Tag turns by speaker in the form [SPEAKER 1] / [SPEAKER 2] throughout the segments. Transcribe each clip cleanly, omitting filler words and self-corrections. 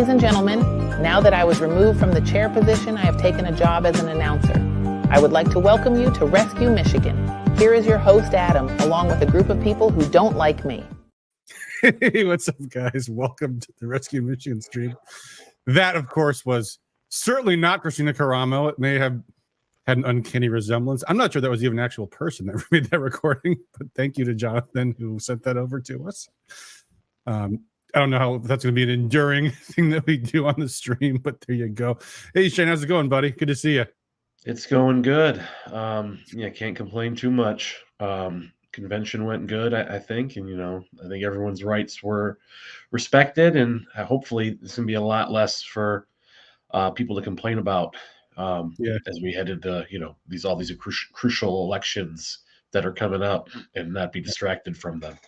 [SPEAKER 1] Ladies and gentlemen, now that I was removed from the chair position, I have taken a job as an announcer. I would like to welcome you to Rescue Michigan. Here is your host, Adam, along with a group of people who don't like me.
[SPEAKER 2] Hey, what's up, guys? Welcome to the Rescue Michigan stream. That, of course, was certainly not Christina Caramo. It may have had an uncanny resemblance. I'm not sure that was even an actual person that made that recording, but thank you to Jonathan who sent that over to us. I don't know how that's going to be an enduring thing that we do on the stream, but there you go. Hey, Shane, how's it going, buddy? Good to see you.
[SPEAKER 3] It's going good. Can't complain too much. Convention went good, I think, and I think everyone's rights were respected, and hopefully this can be a lot less for people to complain about as we head into all these crucial elections that are coming up, and not be distracted from them.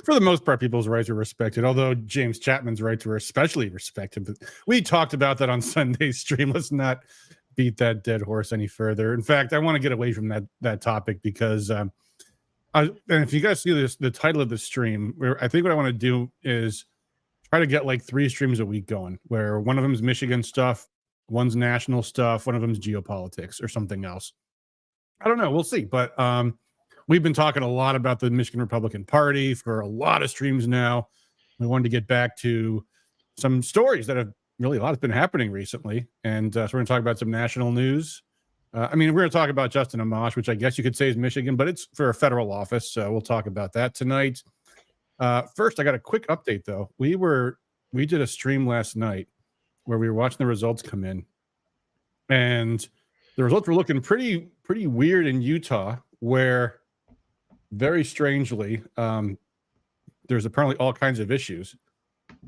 [SPEAKER 2] For the most part, people's rights were respected, although James Chapman's rights were especially respected. But we talked about that on Sunday's stream. Let's not beat that dead horse any further. In fact, I want to get away from that topic because and if you guys see the title of the stream, I think what I want to do is try to get like 3 streams a week going, where one of them is Michigan stuff, one's national stuff, one of them is geopolitics or something else. I don't know. We'll see. But we've been talking a lot about the Michigan Republican Party for a lot of streams now. We wanted to get back to some stories that have really a lot has been happening recently. And so we're going to talk about some national news. We're going to talk about Justin Amash, which I guess you could say is Michigan, but it's for a federal office. So we'll talk about that tonight. First, I got a quick update, though. We did a stream last night where we were watching the results come in. And the results were looking pretty weird in Utah, where very strangely, there's apparently all kinds of issues.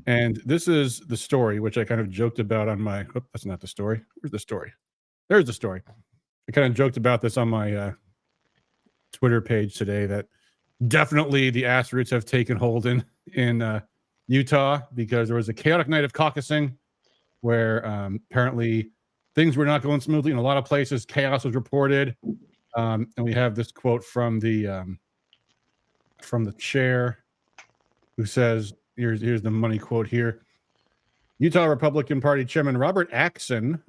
[SPEAKER 2] And this is the story, which I kind of joked about on my, that's not the story. Where's the story? There's the story. I kind of joked about this on my Twitter page today, that definitely the ass roots have taken hold in Utah, because there was a chaotic night of caucusing where apparently things were not going smoothly in a lot of places. Chaos was reported. And we have this quote from the chair, who says, here's the money quote here. Utah Republican Party Chairman Robert Axson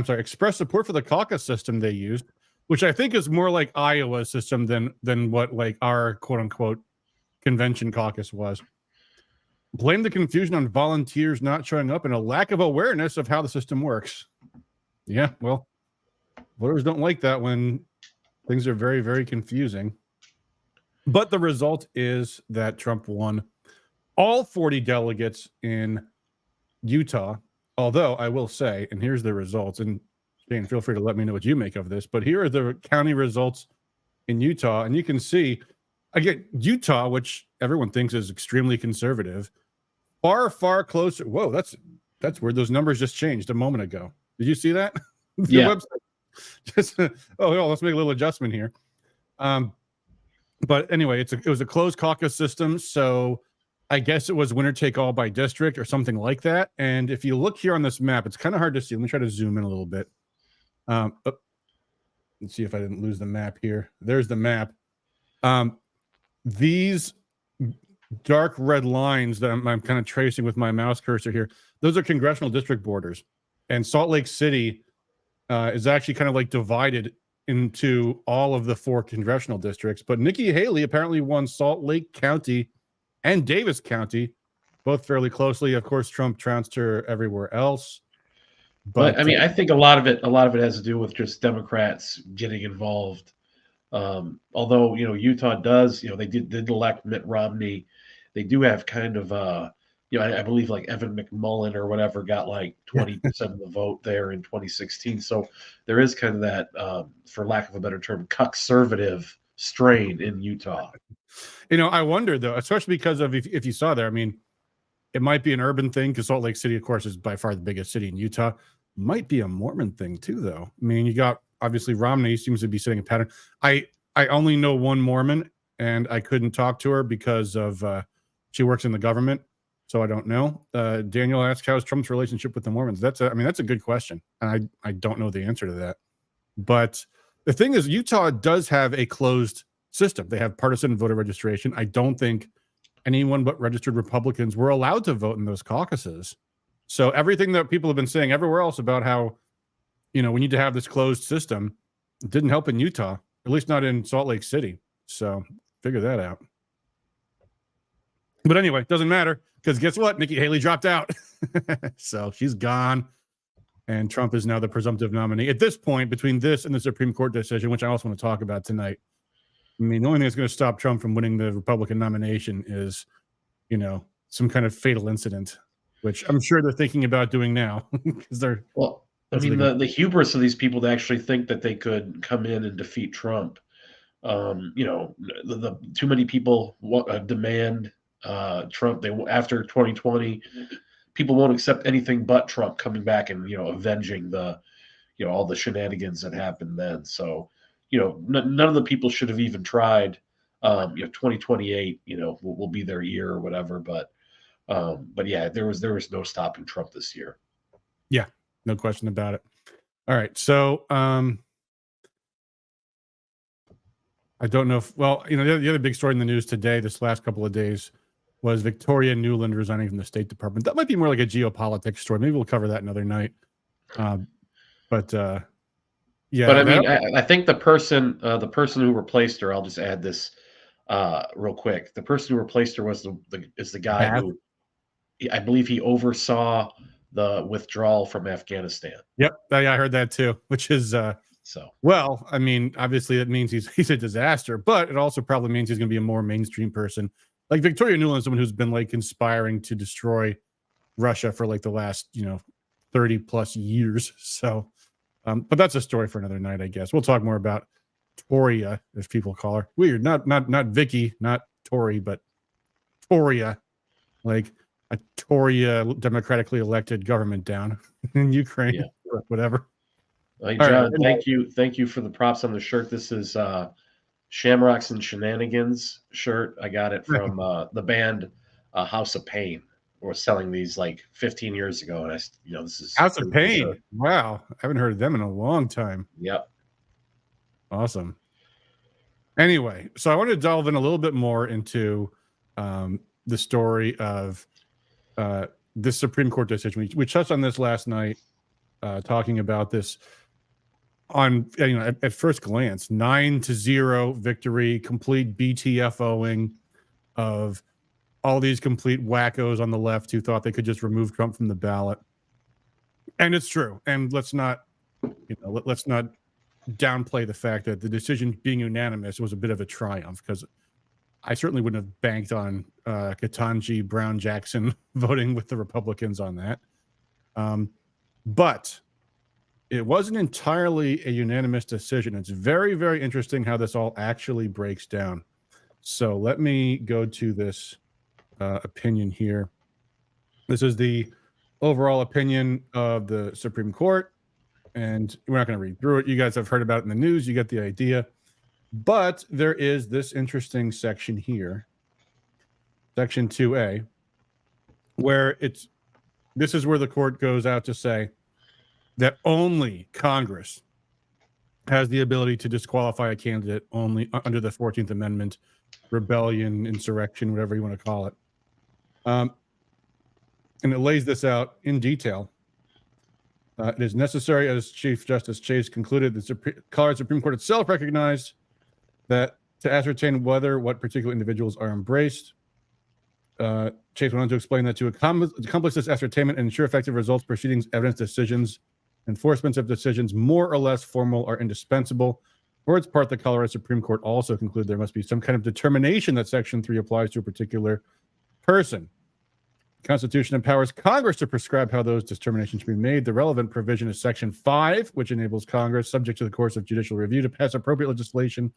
[SPEAKER 2] expressed support for the caucus system they used, which I think is more like Iowa's system than what like our quote unquote convention caucus was. Blamed the confusion on volunteers not showing up and a lack of awareness of how the system works. Yeah, well, voters don't like that when things are very, very confusing. But the result is that Trump won all 40 delegates in Utah. Although I will say, and here's the results, and Jane, feel free to let me know what you make of this, but here are the county results in Utah. And you can see, again, Utah, which everyone thinks is extremely conservative, far, far closer. Whoa, that's weird. Those numbers just changed a moment ago. Did you see that?
[SPEAKER 3] Yeah.
[SPEAKER 2] Let's make a little adjustment here. But anyway, it was a closed caucus system, so I guess it was winner take all by district or something like that. And if you look here on this map, it's kind of hard to see. Let me try to zoom in a little bit. Let's see if I didn't lose the map here. There's the map. These dark red lines that I'm kind of tracing with my mouse cursor here, those are congressional district borders. And Salt Lake City is actually kind of like divided into all of the 4 congressional districts. But Nikki Haley apparently won Salt Lake County and Davis County, both fairly closely. Of course, Trump trounced her everywhere else.
[SPEAKER 3] But I think a lot of it has to do with just Democrats getting involved. Although Utah does, they did elect Mitt Romney. They do have kind of I believe like Evan McMullen or whatever got like 20% of the vote there in 2016. So there is kind of that, for lack of a better term, conservative strain in Utah.
[SPEAKER 2] I wonder though, especially because of if you saw there, it might be an urban thing because Salt Lake City, of course, is by far the biggest city in Utah. Might be a Mormon thing too, though. You got obviously Romney seems to be setting a pattern. I only know one Mormon, and I couldn't talk to her because of she works in the government. So I don't know. Daniel asked, how's Trump's relationship with the Mormons? That's a good question. And I don't know the answer to that. But the thing is, Utah does have a closed system. They have partisan voter registration. I don't think anyone but registered Republicans were allowed to vote in those caucuses. So everything that people have been saying everywhere else about how, we need to have this closed system, it didn't help in Utah, at least not in Salt Lake City. So figure that out. But anyway, it doesn't matter, because guess what? Nikki Haley dropped out. So she's gone. And Trump is now the presumptive nominee. At this point, between this and the Supreme Court decision, which I also want to talk about tonight, I mean, the only thing that's going to stop Trump from winning the Republican nomination is, some kind of fatal incident, which I'm sure they're thinking about doing now. Because they're
[SPEAKER 3] the hubris of these people to actually think that they could come in and defeat Trump. The too many people demand Trump. After 2020, people won't accept anything but Trump coming back and avenging the all the shenanigans that happened then. So none of the people should have even tried. 2028 will be their year or whatever. But yeah, there was no stopping Trump this year.
[SPEAKER 2] Yeah, no question about it. All right, so I don't know if, the other big story in the news today, this last couple of days, was Victoria Nuland resigning from the State Department. That might be more like a geopolitics story. Maybe we'll cover that another night. Yeah.
[SPEAKER 3] But I think the person who replaced her, I'll just add this real quick. The person who replaced her is the guy who, I believe, he oversaw the withdrawal from Afghanistan.
[SPEAKER 2] Yep, I heard that too. Which is well, I mean, obviously it means he's a disaster, but it also probably means he's going to be a more mainstream person. Like Victoria Nuland is someone who's been like conspiring to destroy Russia for like the last 30 plus years. So, but that's a story for another night, I guess. We'll talk more about Toria, as people call her. Weird, not Vicky, not Tory, but Toria, like a Toria democratically elected government down in Ukraine, or whatever.
[SPEAKER 3] Hey, John, thank you for the props on the shirt. This is Shamrocks and Shenanigans shirt. I got it from the band House of Pain. We're selling these like 15 years ago, and this is
[SPEAKER 2] House of Pain. Sure. Wow, I haven't heard of them in a long time.
[SPEAKER 3] Yep.
[SPEAKER 2] Awesome. Anyway, so I want to delve in a little bit more into the story of this Supreme Court decision. We touched on this last night, talking about this on at first glance, 9-0 victory, complete BTFOing of all these complete wackos on the left who thought they could just remove Trump from the ballot. And it's true. And let's not downplay the fact that the decision being unanimous was a bit of a triumph, because I certainly wouldn't have banked on Ketanji Brown Jackson voting with the Republicans on that. But it wasn't entirely a unanimous decision. It's very, very interesting how this all actually breaks down. So let me go to this opinion here. This is the overall opinion of the Supreme Court, and we're not going to read through it. You guys have heard about it in the news. You get the idea. But there is this interesting section here, section 2A, where this is where the court goes out to say that only Congress has the ability to disqualify a candidate only under the 14th Amendment, rebellion, insurrection, whatever you want to call it. And it lays this out in detail. It is necessary, as Chief Justice Chase concluded, the Colorado Supreme Court itself recognized that to ascertain what particular individuals are embraced. Chase went on to explain that to accomplish this ascertainment and ensure effective results, proceedings, evidence, decisions, enforcements of decisions more or less formal are indispensable. For its part, the Colorado Supreme Court also concluded there must be some kind of determination that Section 3 applies to a particular person. The Constitution empowers Congress to prescribe how those determinations should be made. The relevant provision is Section 5, which enables Congress, subject to the course of judicial review, to pass appropriate legislation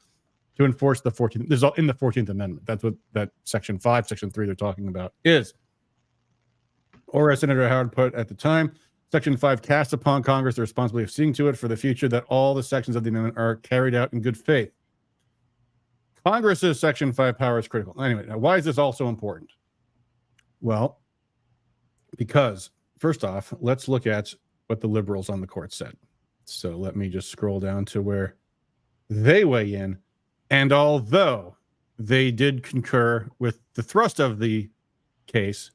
[SPEAKER 2] to enforce the 14th. This is all in the 14th Amendment. That's what that Section 5, Section 3 they're talking about is. Or as Senator Howard put at the time, Section 5 casts upon Congress the responsibility of seeing to it for the future that all the sections of the amendment are carried out in good faith. Congress's Section 5 power is critical. Anyway, now why is this all so important? Well, because first off, let's look at what the liberals on the court said. So let me just scroll down to where they weigh in. And although they did concur with the thrust of the case.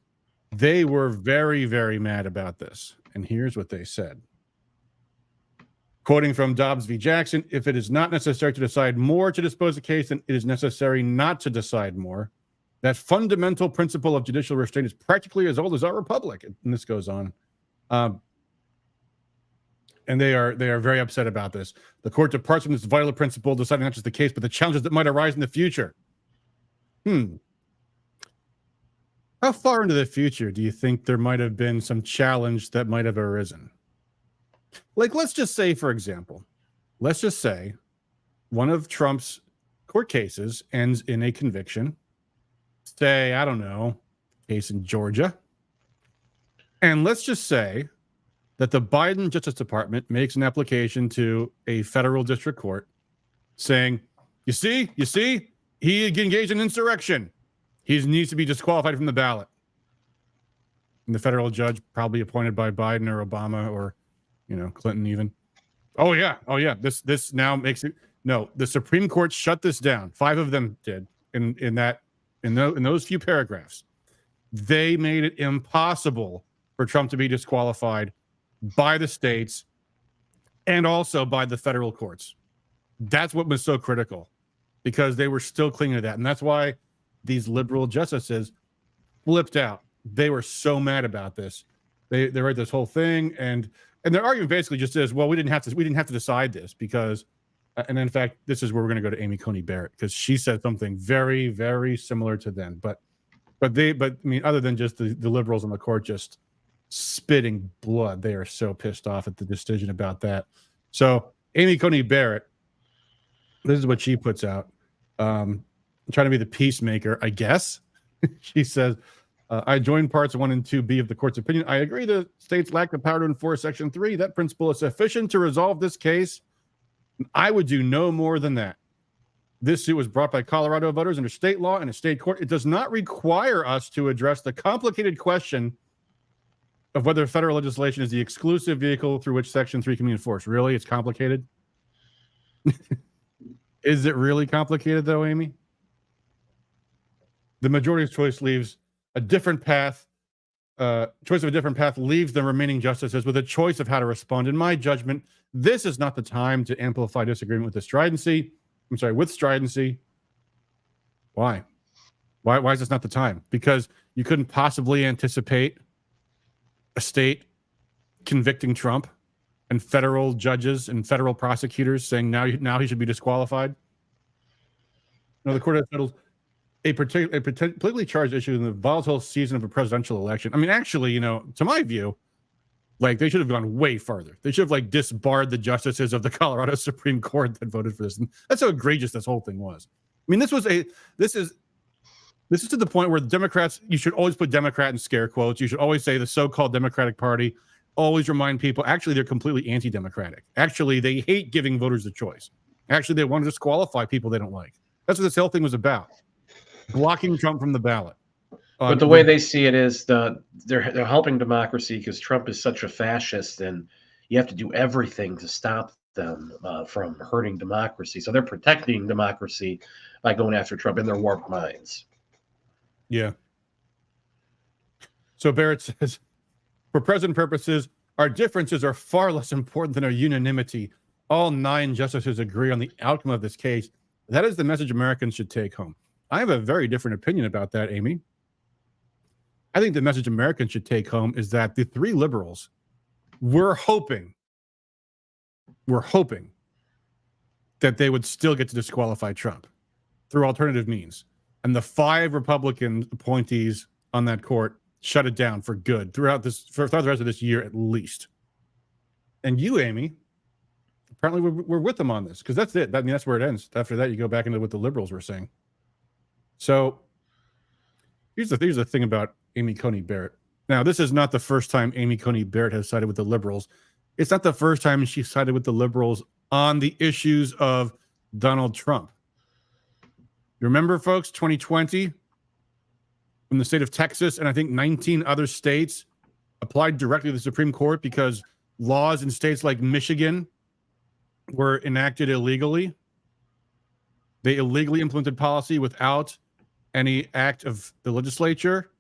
[SPEAKER 2] They were very, very mad about this. And here's what they said. Quoting from Dobbs v. Jackson, if it is not necessary to decide more to dispose the case, then it is necessary not to decide more. That fundamental principle of judicial restraint is practically as old as our republic. And this goes on. And they are very upset about this. The court departs from this vital principle, deciding not just the case, but the challenges that might arise in the future. How far into the future do you think there might have been some challenge that might have arisen? Like, let's just say, for example, let's just say one of Trump's court cases ends in a conviction. Say, I don't know, case in Georgia. And let's just say that the Biden Justice Department makes an application to a federal district court saying, you see, he engaged in insurrection. He needs to be disqualified from the ballot. And the federal judge, probably appointed by Biden or Obama or, Clinton even. Oh yeah. This now makes it. No, the Supreme Court shut this down. 5 of them did in those few paragraphs. They made it impossible for Trump to be disqualified by the states and also by the federal courts. That's what was so critical, because they were still clinging to that. And that's why these liberal justices flipped out. They were so mad about this. They wrote this whole thing, and their argument basically just is, well, we didn't have to decide this because, and in fact, this is where we're going to go to Amy Coney Barrett, because she said something very, very similar to them. But I mean, other than just the liberals on the court just spitting blood, they are so pissed off at the decision about that. So Amy Coney Barrett, this is what she puts out. Trying to be the peacemaker, I guess. She says, I join parts 1 and 2B of the court's opinion. I agree the states lack the power to enforce Section 3. That principle is sufficient to resolve this case. I would do no more than that. This suit was brought by Colorado voters under state law and a state court. It does not require us to address the complicated question of whether federal legislation is the exclusive vehicle through which Section 3 can be enforced. Really? It's complicated? Is it really complicated, though, Amy? The majority's choice leaves a different path. Choice of a different path leaves the remaining justices with a choice of how to respond. In my judgment, this is not the time to amplify disagreement with stridency. Why? Why is this not the time? Because you couldn't possibly anticipate a state convicting Trump and federal judges and federal prosecutors saying now he should be disqualified. No, the court has settled a politically charged issue in the volatile season of a presidential election. I mean, actually, to my view, like, they should have gone way farther. They should have disbarred the justices of the Colorado Supreme Court that voted for this. And that's how egregious this whole thing was. I mean, this is to the point where the Democrats, you should always put Democrat in scare quotes. You should always say the so-called Democratic Party. Always remind people, actually, they're completely anti-democratic. Actually, they hate giving voters the choice. Actually, they want to disqualify people they don't like. That's what this whole thing was about. Blocking Trump from the ballot.
[SPEAKER 3] But the way they see it is they're helping democracy because Trump is such a fascist, and you have to do everything to stop them from hurting democracy. So they're protecting democracy by going after Trump in their warped minds.
[SPEAKER 2] Yeah. So Barrett says, for present purposes, our differences are far less important than our unanimity. All 9 justices agree on the outcome of this case. That is the message Americans should take home. I have a very different opinion about that, Amy. I think the message Americans should take home is that the 3 liberals were hoping that they would still get to disqualify Trump through alternative means. And the 5 Republican appointees on that court shut it down for good throughout the rest of this year at least. And you, Amy, apparently we're with them on this, because that's it. That's where it ends. After that, you go back into what the liberals were saying. So here's the thing about Amy Coney Barrett. Now, this is not the first time Amy Coney Barrett has sided with the liberals. It's not the first time she sided with the liberals on the issues of Donald Trump. You remember, folks, 2020, when the state of Texas and I think 19 other states applied directly to the Supreme Court because laws in states like Michigan were enacted illegally. they illegally implemented policy without any act of the legislature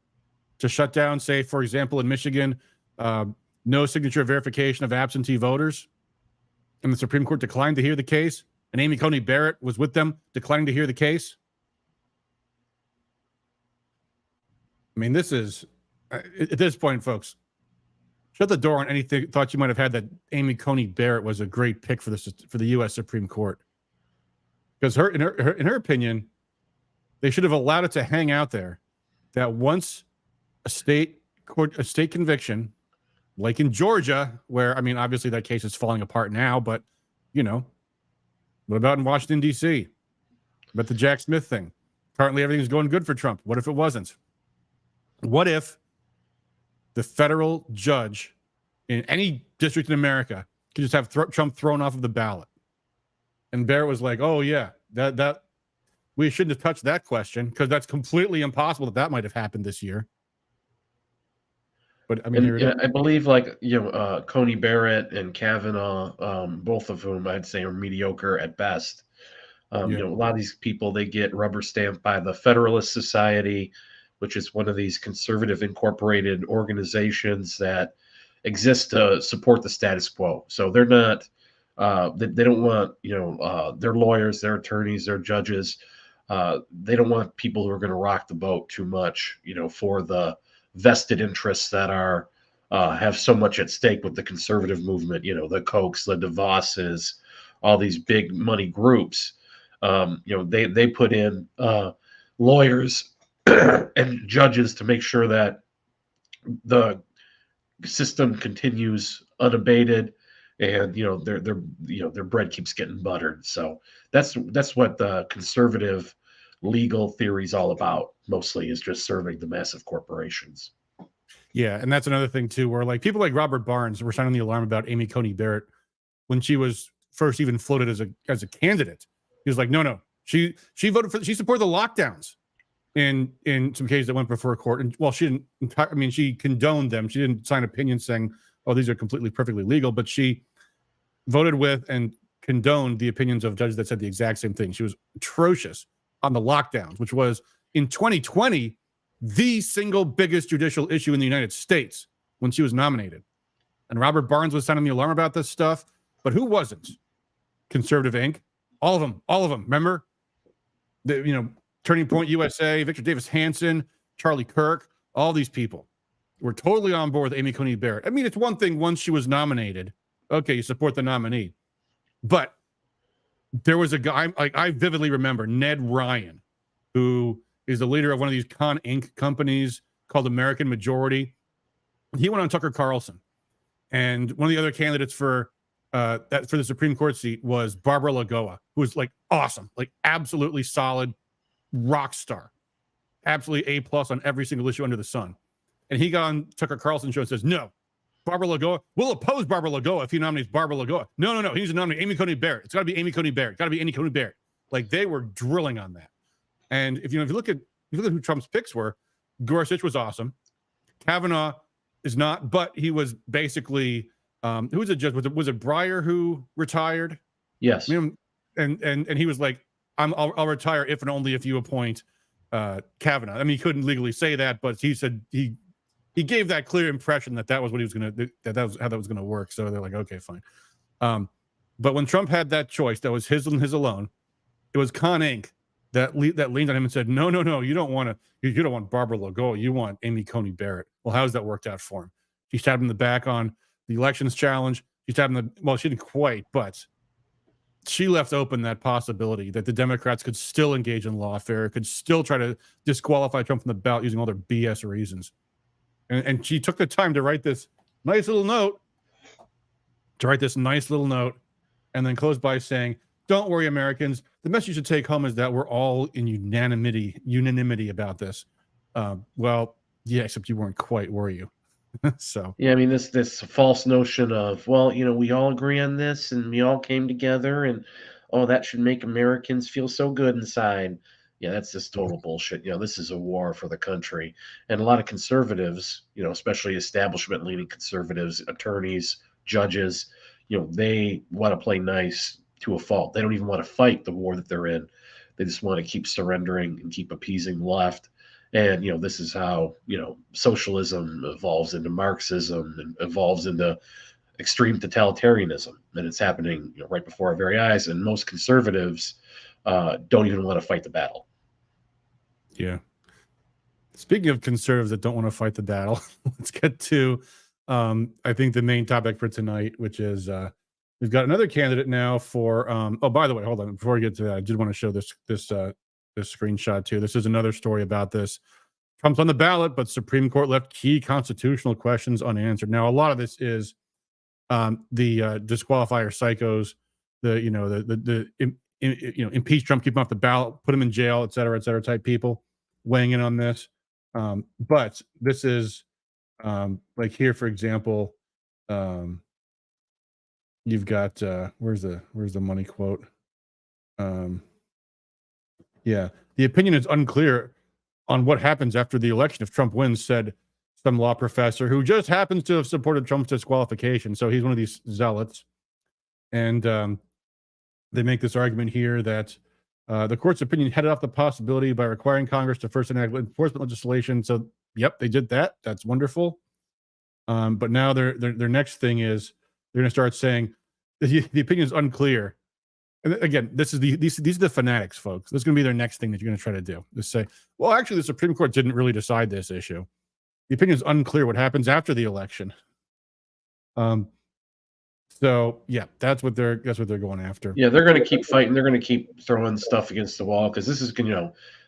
[SPEAKER 2] to shut down, say, for example, in Michigan, no signature verification of absentee voters. And the Supreme Court declined to hear the case. And Amy Coney Barrett was with them declining to hear the case. I mean, this is, at this point, folks, shut the door on anything thought you might have had that Amy Coney Barrett was a great pick for the U.S. Supreme Court. Because in her opinion, they should have allowed it to hang out there that once a state conviction, like in Georgia, where, I mean, obviously that case is falling apart now, but, you know, what about in Washington, D.C.? About the Jack Smith thing? Apparently everything's going good for Trump. What if it wasn't? What if the federal judge in any district in America could just have Trump thrown off of the ballot? And Barrett was like, oh, yeah, that we shouldn't have touched that question because that's completely impossible that might have happened this year. But I mean,
[SPEAKER 3] I believe Coney Barrett and Kavanaugh, both of whom I'd say are mediocre at best. A lot of these people, they get rubber stamped by the Federalist Society, which is one of these conservative incorporated organizations that exist to support the status quo. So they're not, they don't want, their lawyers, their attorneys, their judges. They don't want people who are going to rock the boat too much, for the vested interests that are have so much at stake with the conservative movement, the Kochs, the DeVosses, all these big money groups. They put in lawyers and judges to make sure that the system continues unabated and their bread keeps getting buttered. So that's what the conservative legal theory is all about, mostly, is just serving the massive corporations.
[SPEAKER 2] Yeah, and that's another thing too, where like people like Robert Barnes were sounding the alarm about Amy Coney Barrett when she was first even floated as a candidate. He was like, no, she supported the lockdowns in some cases that went before a court, and she didn't. I mean, she condoned them. She didn't sign opinions saying, "Oh, these are completely perfectly legal," but she voted with and condoned the opinions of judges that said the exact same thing. She was atrocious on the lockdowns, which was in 2020 the single biggest judicial issue in the United States when she was nominated. And Robert Barnes was sounding the alarm about this stuff, but who wasn't? Conservative Inc. All of them. Remember, Turning Point USA, Victor Davis Hanson, Charlie Kirk, all these people were totally on board with Amy Coney Barrett. I mean, it's one thing once she was nominated, okay, you support the nominee, but there was a guy, like I vividly remember Ned Ryan, who is the leader of one of these Con Inc. companies called American Majority. He went on Tucker Carlson, and one of the other candidates for the Supreme Court seat was Barbara Lagoa, who was like awesome, like absolutely solid rock star, absolutely A+ on every single issue under the sun. And he got on Tucker Carlson's show and says, no, Barbara Lagoa, we'll oppose Barbara Lagoa if he nominates Barbara Lagoa. No, he needs to nominate Amy Coney Barrett. It's got to be Amy Coney Barrett. Got to be Amy Coney Barrett. Like they were drilling on that. And if you look at who Trump's picks were, Gorsuch was awesome. Kavanaugh is not, but he was basically who was a judge? Was it Breyer who retired?
[SPEAKER 3] Yes.
[SPEAKER 2] And he was like, I'll retire if and only if you appoint Kavanaugh. I mean, he couldn't legally say that, but he said he gave that clear impression that was what he was going to do, that was how that was going to work. So they're like, okay, fine. But when Trump had that choice, that was his and his alone. It was Con Inc. that leaned on him and said, no, you don't want Barbara Lagoa, you want Amy Coney Barrett. Well, how's that worked out for him? She stabbed him in the back on the elections challenge. She stabbed him she didn't quite, but she left open that possibility that the Democrats could still engage in lawfare, could still try to disqualify Trump from the ballot using all their BS reasons. And she took the time to write this nice little note, and then close by saying, don't worry, Americans. The message you should take home is that we're all in unanimity about this. Well, yeah, except you weren't quite, were you? So
[SPEAKER 3] yeah, I mean this false notion of, well, we all agree on this and we all came together and that should make Americans feel so good inside. Yeah, that's just total bullshit. This is a war for the country. And a lot of conservatives, especially establishment leaning conservatives, attorneys, judges, they want to play nice to a fault. They don't even want to fight the war that they're in. They just want to keep surrendering and keep appeasing the left. And, this is how, socialism evolves into Marxism and evolves into extreme totalitarianism. And it's happening right before our very eyes. And most conservatives don't even want to fight the battle.
[SPEAKER 2] Yeah. Speaking of conservatives that don't want to fight the battle, let's get to, I think, the main topic for tonight, which is we've got another candidate now for. Oh, by the way, hold on. Before we get to that, I did want to show this screenshot too. This is another story about this. Trump's on the ballot, but Supreme Court left key constitutional questions unanswered. Now, a lot of this is the disqualifier psychos, impeach Trump, keep him off the ballot, put him in jail, et cetera type people weighing in on this. But this is like here, for example, you've got where's the money quote? Yeah, the opinion is unclear on what happens after the election if Trump wins, said some law professor who just happens to have supported Trump's disqualification. So he's one of these zealots. And they make this argument here that the court's opinion headed off the possibility by requiring Congress to first enact enforcement legislation. So, yep, they did that. That's wonderful. But now their next thing is they're going to start saying the opinion is unclear. And again, these are the fanatics, folks. This is going to be their next thing that you're going to try to do. Just say, well, actually, the Supreme Court didn't really decide this issue. The opinion is unclear what happens after the election. So yeah, that's what they're going after.
[SPEAKER 3] Yeah, they're going to keep fighting. They're going to keep throwing stuff against the wall because this is,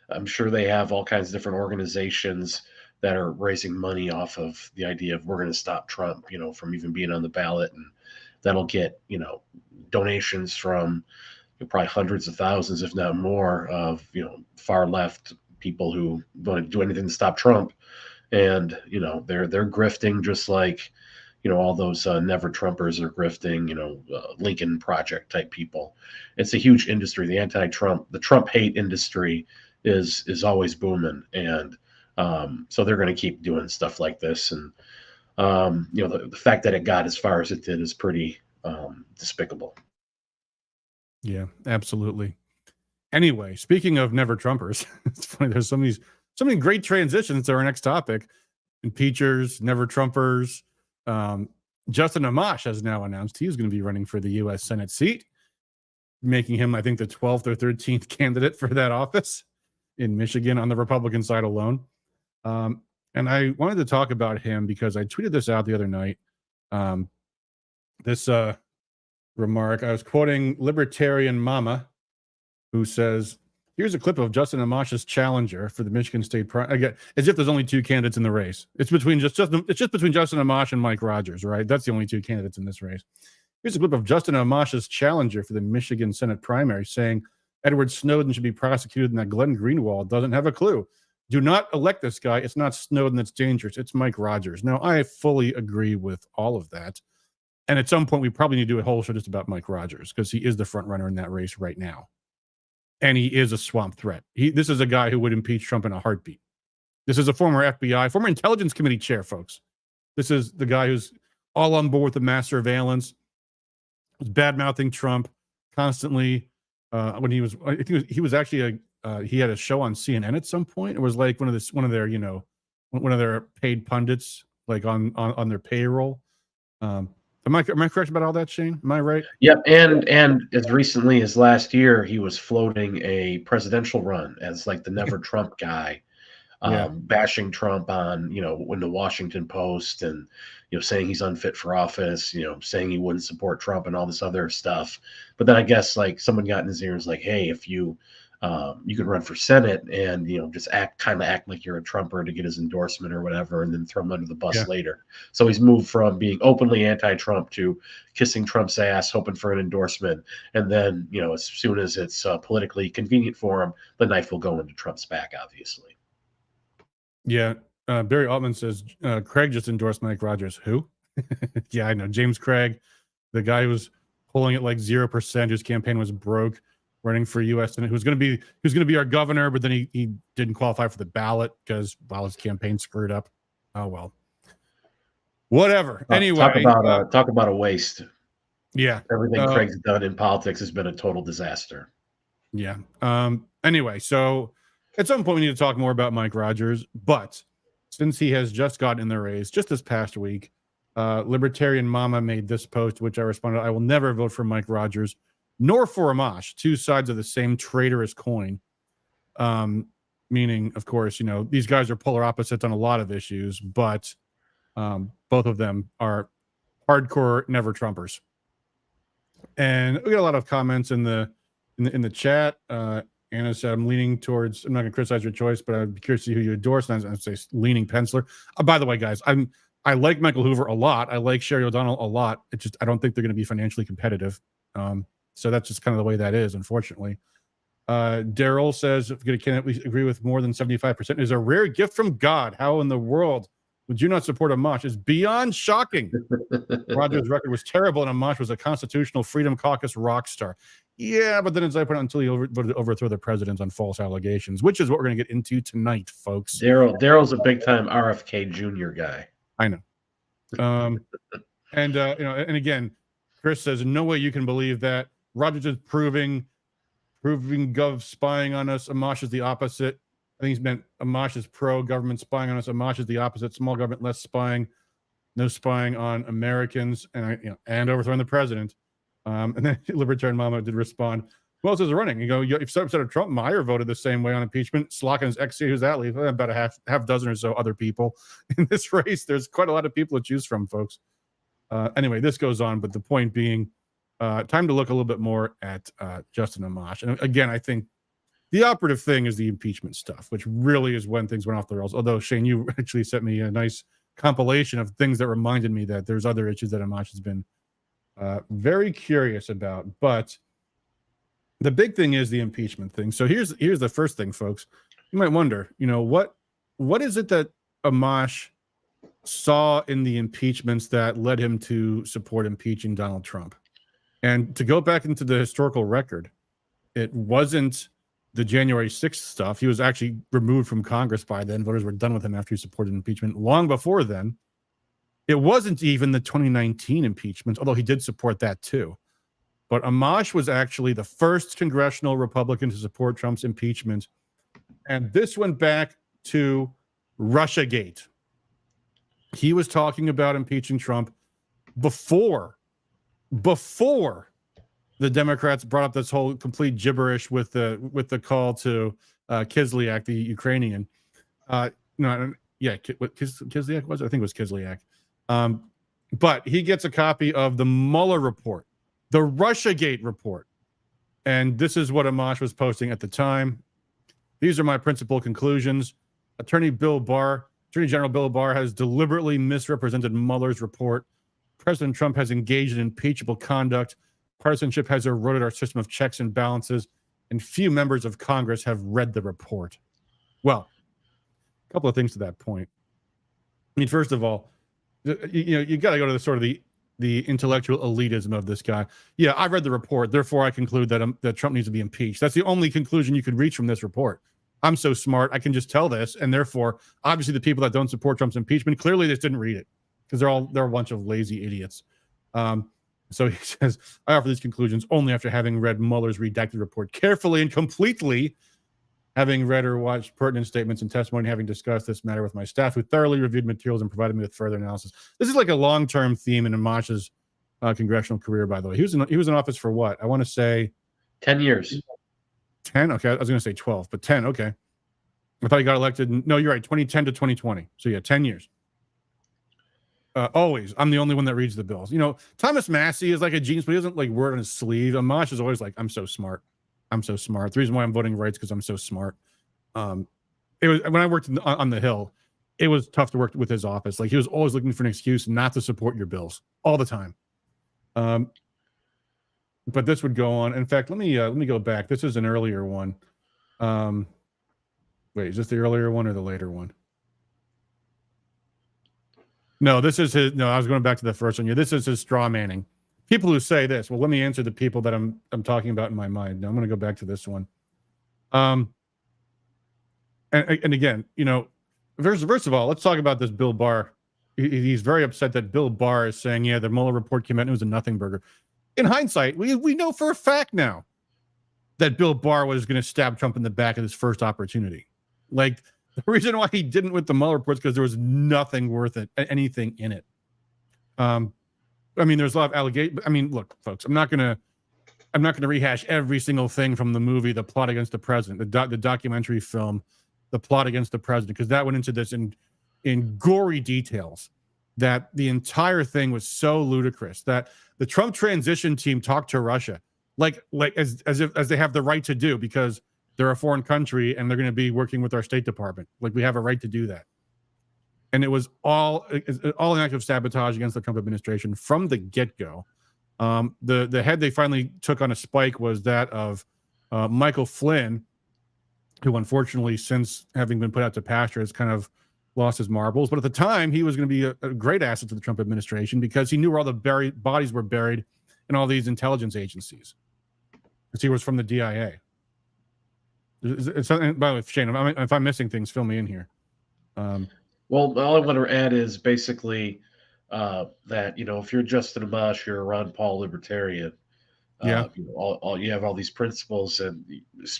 [SPEAKER 3] I'm sure they have all kinds of different organizations that are raising money off of the idea of we're going to stop Trump, from even being on the ballot, and that'll get, donations from probably hundreds of thousands, if not more, of far left people who want to do anything to stop Trump, and they're grifting just like all those never Trumpers are grifting, Lincoln Project type people. It's a huge industry. The Trump hate industry is always booming, and so they're going to keep doing stuff like this, and the fact that it got as far as it did is pretty despicable.
[SPEAKER 2] Yeah, absolutely. Anyway, speaking of never Trumpers, it's funny. There's so many great transitions to our next topic. Impeachers, never Trumpers. Justin Amash has now announced he's going to be running for the U.S. Senate seat, making him, I think, the 12th or 13th candidate for that office in Michigan on the Republican side alone. And I wanted to talk about him because I tweeted this out the other night. This remark, I was quoting Libertarian Mama, who says, here's a clip of Justin Amash's challenger for the Michigan State again, as if there's only two candidates in the race. It's just between Justin Amash and Mike Rogers, right? That's the only two candidates in this race. Here's a clip of Justin Amash's challenger for the Michigan Senate primary saying Edward Snowden should be prosecuted and that Glenn Greenwald doesn't have a clue. Do not elect this guy. It's not Snowden that's dangerous. It's Mike Rogers. Now, I fully agree with all of that. And at some point, we probably need to do a whole show just about Mike Rogers because he is the front runner in that race right now. And he is a swamp threat. This is a guy who would impeach Trump in a heartbeat. This is a former FBI, former Intelligence Committee chair, folks. This is the guy who's all on board with the mass surveillance, was bad-mouthing Trump constantly. When he was, I think he was actually he had a show on CNN at some point. It was like one of their paid pundits, like on their payroll. Am I correct about all that, Shane? Am I right?
[SPEAKER 3] Yep. And as recently as last year, he was floating a presidential run as like the never Trump guy, bashing Trump on, in the Washington Post and, saying he's unfit for office, saying he wouldn't support Trump and all this other stuff. But then I guess like someone got in his ears like, hey, if you could run for Senate and, just act like you're a Trumper to get his endorsement or whatever, and then throw him under the bus later. So he's moved from being openly anti-Trump to kissing Trump's ass, hoping for an endorsement. And then, as soon as it's politically convenient for him, the knife will go into Trump's back, obviously.
[SPEAKER 2] Yeah. Barry Altman says, Craig just endorsed Mike Rogers. Who? Yeah, I know. James Craig, the guy who was polling at like 0%, whose campaign was broke, running for U.S. Senate, who's going to be our governor, but then he didn't qualify for the ballot because his campaign screwed up. Oh well, whatever. Anyway,
[SPEAKER 3] talk about a waste.
[SPEAKER 2] Yeah,
[SPEAKER 3] everything Craig's done in politics has been a total disaster.
[SPEAKER 2] Yeah. Anyway, so at some point we need to talk more about Mike Rogers, but since he has just gotten in the race just this past week, Libertarian Mama made this post, which I responded, I will never vote for Mike Rogers, nor for Amash, two sides of the same traitorous coin. Meaning, of course, these guys are polar opposites on a lot of issues, but both of them are hardcore never Trumpers. And we got a lot of comments in the chat. Anna said, I'm leaning towards, I'm not going to criticize your choice, but I'd be curious to see who you endorse. And I'd say leaning penciler. By the way, guys, I like Michael Hoover a lot. I like Sherry O'Donnell a lot. It's just, I don't think they're going to be financially competitive. So that's just kind of the way that is, unfortunately. Daryl says, if we can we agree with more than 75%, is a rare gift from God. How in the world would you not support Amash? It's beyond shocking. Rogers' record was terrible, and Amash was a constitutional Freedom Caucus rock star. Yeah, but then it's like until he voted to overthrow the president on false allegations, which is what we're going to get into tonight, folks.
[SPEAKER 3] Daryl's a big time RFK Jr. guy.
[SPEAKER 2] I know. And again, Chris says, no way you can believe that. Rogers is proving Gov spying on us. Amash is the opposite. I think he's meant Amash is pro-government spying on us. Amash is the opposite. Small government, less spying. No spying on Americans, and overthrowing the president. And then Libertarian Mama did respond, who else is running? You go, if some of Trump, Meyer voted the same way on impeachment. Slockin is ex, who's that leave? About a half dozen or so other people in this race. There's quite a lot of people to choose from, folks. Anyway, this goes on, but the point being, time to look a little bit more at Justin Amash. And again, I think the operative thing is the impeachment stuff, which really is when things went off the rails. Although, Shane, you actually sent me a nice compilation of things that reminded me that there's other issues that Amash has been very curious about. But the big thing is the impeachment thing. So here's the first thing, folks. You might wonder, what is it that Amash saw in the impeachments that led him to support impeaching Donald Trump? And to go back into the historical record, it wasn't the January 6th stuff. He was actually removed from Congress by then. Voters were done with him after he supported impeachment. Long before then, it wasn't even the 2019 impeachment, although he did support that too. But Amash was actually the first congressional Republican to support Trump's impeachment. And this went back to Russiagate. He was talking about impeaching Trump before the Democrats brought up this whole complete gibberish with the call to Kislyak, the Ukrainian. Kislyak was? I think it was Kislyak. But he gets a copy of the Mueller report, the Russiagate report. And this is what Amash was posting at the time. These are my principal conclusions. Attorney General Bill Barr has deliberately misrepresented Mueller's report. President Trump has engaged in impeachable conduct. Partisanship has eroded our system of checks and balances, and few members of Congress have read the report. Well, a couple of things to that point. I mean, first of all, you got to go to the sort of the intellectual elitism of this guy. Yeah, I read the report, therefore I conclude that Trump needs to be impeached. That's the only conclusion you could reach from this report. I'm so smart, I can just tell this, and therefore, obviously, the people that don't support Trump's impeachment clearly just didn't read it because they're a bunch of lazy idiots. So he says, I offer these conclusions only after having read Mueller's redacted report carefully and completely, having read or watched pertinent statements and testimony, having discussed this matter with my staff, who thoroughly reviewed materials and provided me with further analysis. This is like a long-term theme in Amash's congressional career, by the way. He was in office for what? I want to say
[SPEAKER 3] 10 years.
[SPEAKER 2] 10? Okay, I was going to say 12, but 10, okay. I thought he got elected. No, you're right, 2010 to 2020. So yeah, 10 years. Always, I'm the only one that reads the bills. Thomas Massey is like a genius, but he doesn't like word on his sleeve. Amash is always like, I'm so smart. I'm so smart. The reason why I'm voting right is because I'm so smart. It was when I worked on the Hill, it was tough to work with his office. Like he was always looking for an excuse not to support your bills all the time. But this would go on. In fact, let me go back. This is an earlier one. Wait, is this the earlier one or the later one? No, this is his. No, I was going back to the first one. Yeah, this is his straw manning. People who say this. Well, let me answer the people that I'm talking about in my mind. Now I'm going to go back to this one. And again, first of all, let's talk about this Bill Barr. He's very upset that Bill Barr is saying, yeah, the Mueller report came out and it was a nothing burger. In hindsight, we know for a fact now that Bill Barr was going to stab Trump in the back at his first opportunity. Like, the reason why he didn't with the Mueller report is because there was nothing worth it, anything in it. I mean, there's a lot of allegations. I mean, look, folks, I'm not gonna rehash every single thing from the movie, The Plot Against the President, the documentary film, The Plot Against the President, because that went into this in gory details. That the entire thing was so ludicrous that the Trump transition team talked to Russia like as they have the right to do, because they're a foreign country and they're going to be working with our State Department. Like, we have a right to do that. And it was all an act of sabotage against the Trump administration from the get-go. The head they finally took on a spike was that of Michael Flynn, who unfortunately, since having been put out to pasture, has kind of lost his marbles. But at the time, he was going to be a great asset to the Trump administration because he knew where all the bodies were buried in all these intelligence agencies. Because he was from the DIA. By the way, Shane, if I'm missing things, fill me in here.
[SPEAKER 3] Well, all I want to add is basically that, if you're Justin Amash, you're a Ron Paul libertarian.
[SPEAKER 2] Yeah.
[SPEAKER 3] You have all these principles, and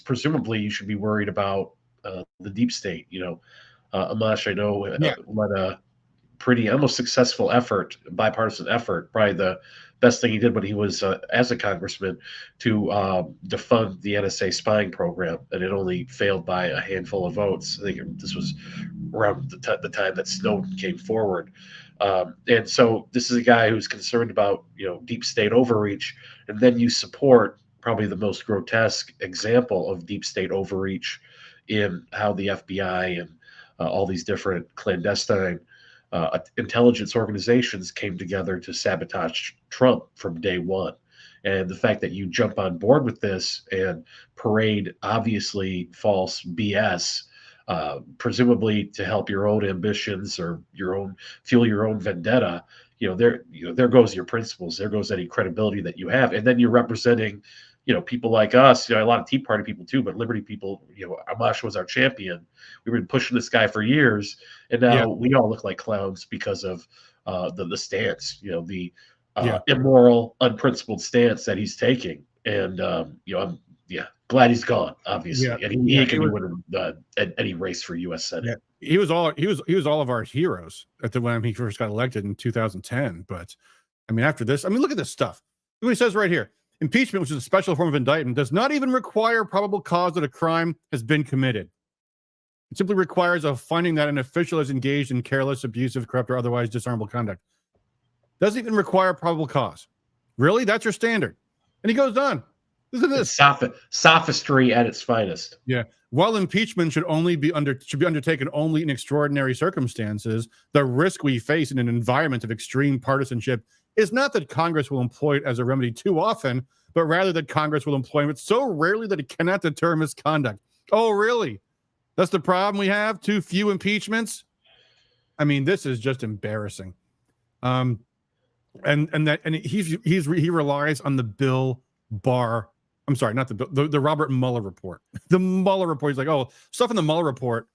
[SPEAKER 3] presumably you should be worried about the deep state. Amash, I know, led a pretty almost successful effort, bipartisan effort, probably the best thing he did when he was as a congressman, to defund the NSA spying program, and it only failed by a handful of votes. I think this was around the time that Snowden came forward. And so this is a guy who's concerned about, deep state overreach, and then you support probably the most grotesque example of deep state overreach in how the FBI and all these different clandestine intelligence organizations came together to sabotage Trump from day one. And the fact that you jump on board with this and parade obviously false BS, presumably to help your own ambitions or fuel your own vendetta, there goes your principles, there goes any credibility that you have. And then you're representing, people like us, a lot of Tea Party people too, but Liberty people, Amash was our champion. We've been pushing this guy for years, and now we all look like clowns because of the stance, the immoral, unprincipled stance that he's taking. And I'm glad he's gone, obviously, and he ain't gonna win any race for U.S. Senate.
[SPEAKER 2] Yeah. He was all of our heroes at the when he first got elected in 2010. But I mean, after this, look at this stuff. Look what he says right here. Impeachment, which is a special form of indictment, does not even require probable cause that a crime has been committed. It simply requires a finding that an official is engaged in careless, abusive, corrupt, or otherwise dishonorable conduct. Doesn't even require probable cause. Really? That's your standard. And he goes on. Listen to this.
[SPEAKER 3] Sophistry at its finest.
[SPEAKER 2] Yeah. While impeachment should be undertaken only in extraordinary circumstances, the risk we face in an environment of extreme partisanship is not that Congress will employ it as a remedy too often, but rather that Congress will employ it so rarely that it cannot deter misconduct. Oh, really? That's the problem we have? Too few impeachments? This is just embarrassing. And he relies on the Bill Barr. I'm sorry, not the Robert Mueller report. The Mueller report. He's like, oh, stuff in the Mueller report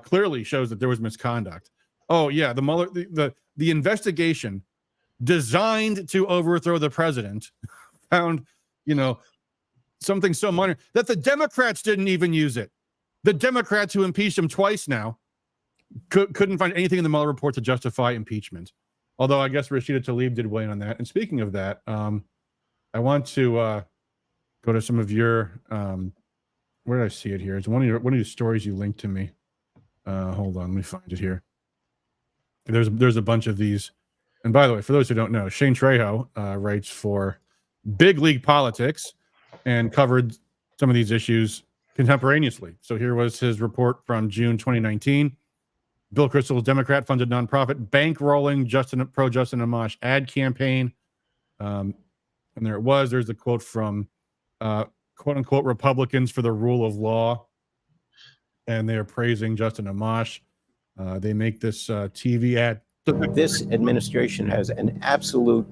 [SPEAKER 2] clearly shows that there was misconduct. Oh yeah, the Mueller, the investigation designed to overthrow the president found, something so minor that the Democrats didn't even use it. The Democrats who impeached him twice now couldn't find anything in the Mueller report to justify impeachment. Although I guess Rashida Tlaib did weigh in on that. And speaking of that, I want to go to some of your where did I see it here? It's one of your stories you linked to me. Hold on, let me find it here. There's a bunch of these. And by the way, for those who don't know, Shane Trejo writes for Big League Politics and covered some of these issues contemporaneously. So here was his report from June 2019. Bill Kristol's Democrat-funded nonprofit bankrolling pro-Justin Amash ad campaign. And there it was. There's a quote from quote-unquote Republicans for the Rule of Law. And they are praising Justin Amash. They make this TV ad.
[SPEAKER 4] This administration has an absolute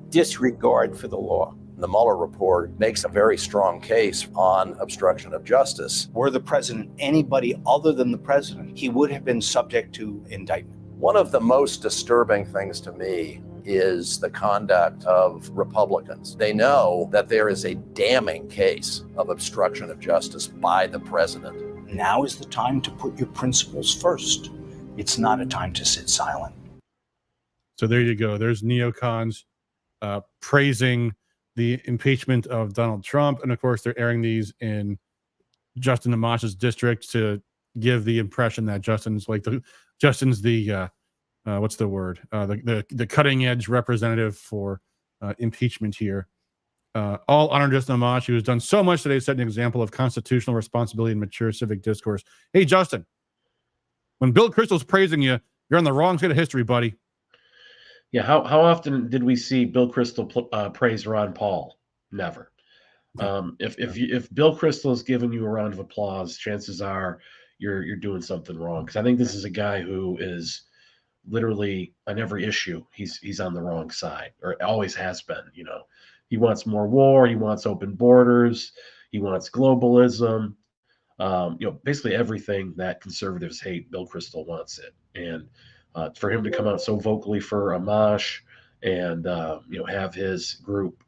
[SPEAKER 4] disregard for the law.
[SPEAKER 5] The Mueller report makes a very strong case on obstruction of justice.
[SPEAKER 4] Were the president anybody other than the president, he would have been subject to indictment.
[SPEAKER 5] One of the most disturbing things to me is the conduct of Republicans. They know that there is a damning case of obstruction of justice by the president.
[SPEAKER 6] Now is the time to put your principles first. It's not a time to sit silent.
[SPEAKER 2] So there you go. There's neocons praising the impeachment of Donald Trump. And of course, they're airing these in Justin Amash's district to give the impression that Justin's the what's the word? The cutting edge representative for impeachment here. All honor Justin Amash, who has done so much today, setting an example of constitutional responsibility and mature civic discourse. Hey, Justin, when Bill Kristol's praising you, you're on the wrong side of history, buddy.
[SPEAKER 3] Yeah, how often did we see Bill Kristol praise Ron Paul? Never. If Bill Kristol is giving you a round of applause, chances are you're doing something wrong. Because I think this is a guy who is literally on every issue he's on the wrong side, or always has been. You know, he wants more war, he wants open borders, he wants globalism. Basically everything that conservatives hate, Bill Kristol wants it. And for him to come out so vocally for Amash and have his group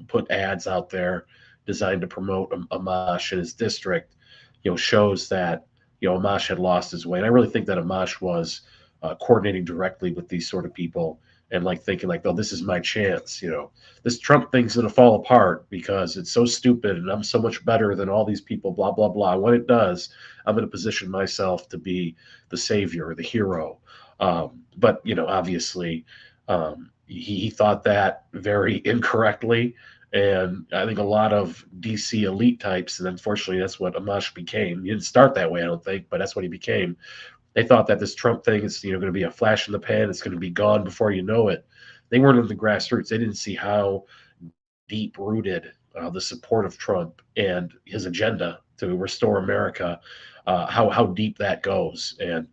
[SPEAKER 3] put ads out there designed to promote Amash in his district, shows that Amash had lost his way. And I really think that Amash was coordinating directly with these sort of people and thinking oh, this is my chance. This Trump thing's going to fall apart because it's so stupid and I'm so much better than all these people, blah, blah, blah. When it does, I'm going to position myself to be the savior, the hero. But obviously, he thought that very incorrectly. And I think a lot of DC elite types, and unfortunately, that's what Amash became. He didn't start that way, I don't think, but that's what he became. They thought that this Trump thing is, going to be a flash in the pan. It's going to be gone before you know it. They weren't in the grassroots. They didn't see how deep rooted the support of Trump and his agenda to restore America, how deep that goes. And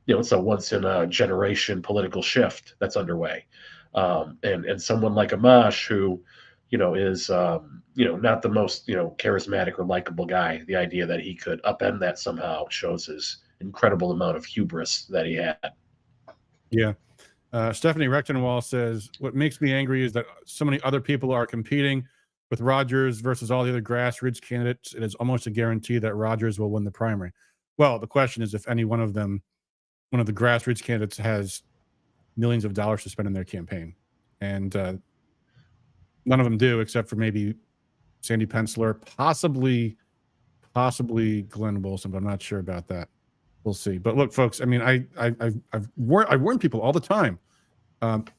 [SPEAKER 3] it's a once in a generation political shift that's underway. And someone like Amash, who, is, not the most, charismatic or likable guy, the idea that he could upend that somehow shows his incredible amount of hubris that he had.
[SPEAKER 2] Yeah. Stephanie Rechtenwall says, what makes me angry is that so many other people are competing with Rogers versus all the other grassroots candidates. It is almost a guarantee that Rogers will win the primary. Well, the question is if any one of the grassroots candidates has millions of dollars to spend in their campaign. And none of them do, except for maybe Sandy Pencilor, possibly Glenn Wilson, but I'm not sure about that. We'll see. But look, folks, I mean, I've warned people all the time.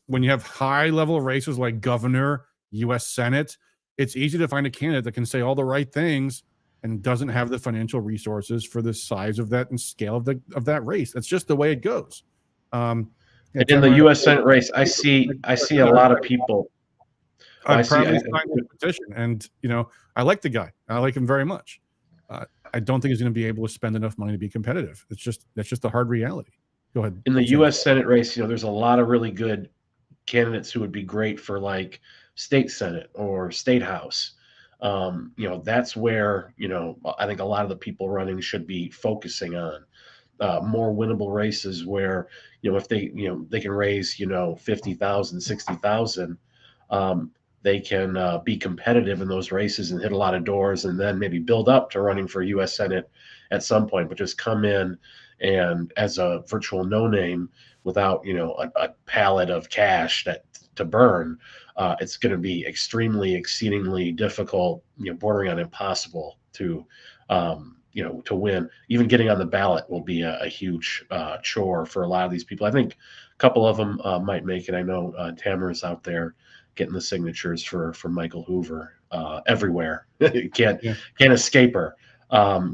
[SPEAKER 2] When you have high-level races like governor, U.S. Senate, it's easy to find a candidate that can say all the right things and doesn't have the financial resources for the size of that and scale of that race. That's just the way it goes.
[SPEAKER 3] In the U.S. Senate race, I see a lot of people.
[SPEAKER 2] I signed the petition, and I like the guy. I like him very much. I don't think he's going to be able to spend enough money to be competitive. That's just the hard reality. Go ahead.
[SPEAKER 3] In the U.S. Senate race, there's a lot of really good candidates who would be great for state Senate or state house. That's where I think a lot of the people running should be focusing on more winnable races where if they can raise 50,000, 60,000. They can be competitive in those races and hit a lot of doors and then maybe build up to running for U.S. Senate at some point, but just come in and as a virtual no-name without, a pallet of cash to burn, it's going to be exceedingly difficult, bordering on impossible to win. Even getting on the ballot will be a huge chore for a lot of these people. I think a couple of them might make it. I know Tamara's out there getting the signatures for Michael Hoover everywhere. Can't escape her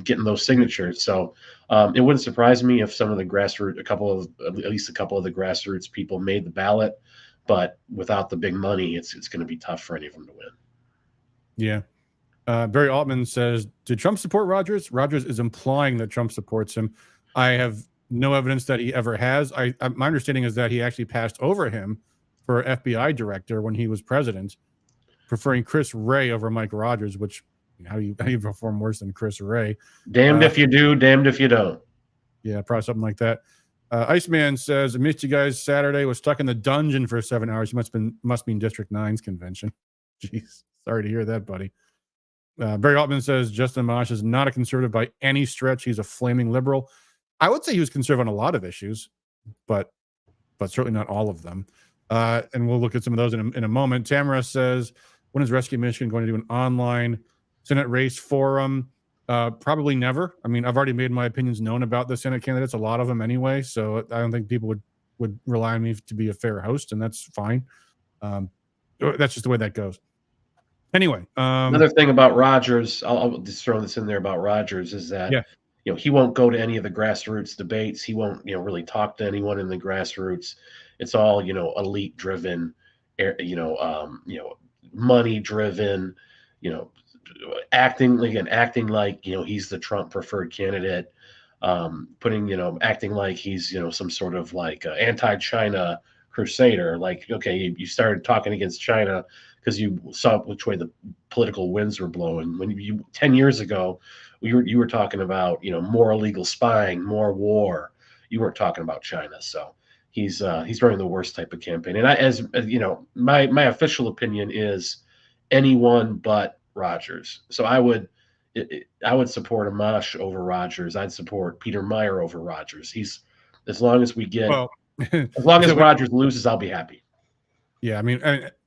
[SPEAKER 3] getting those signatures. So it wouldn't surprise me if some of the grassroots, at least a couple of the grassroots people made the ballot, but without the big money, it's going to be tough for any of them to win.
[SPEAKER 2] Yeah. Barry Altman says, did Trump support Rogers? Rogers is implying that Trump supports him. I have no evidence that he ever has. My understanding is that he actually passed over him for FBI director when he was president, preferring Chris Wray over Mike Rogers, which how do you perform worse than Chris Wray?
[SPEAKER 3] Damned if you do, damned if you don't.
[SPEAKER 2] Yeah, probably something like that. Iceman says, I missed you guys Saturday, was stuck in the dungeon for 7 hours. You must be in District 9's convention. Jeez, sorry to hear that, buddy. Barry Altman says, Justin Amash is not a conservative by any stretch. He's a flaming liberal. I would say he was conservative on a lot of issues, but certainly not all of them. And we'll look at some of those in a moment. Tamara says, when is Rescue Michigan going to do an online Senate race forum? Probably never. I mean, I've already made my opinions known about the Senate candidates, a lot of them anyway. So I don't think people would rely on me to be a fair host, and that's fine. That's just the way that goes. Anyway,
[SPEAKER 3] another thing about Rogers, I'll just throw this in there about Rogers, is that he won't go to any of the grassroots debates. He won't really talk to anyone in the grassroots. It's all elite driven, money driven, acting like he's the Trump preferred candidate, acting like he's some sort of like anti-China crusader. Like, okay, you started talking against China because you saw which way the political winds were blowing. When 10 years ago, you were talking about more illegal spying, more war. You weren't talking about China. So he's running the worst type of campaign. And as my official opinion is anyone but Rogers. So I would support Amash over Rogers. I'd support Peter Meyer over Rogers. As long as Rogers loses, I'll be happy.
[SPEAKER 2] Yeah, I mean,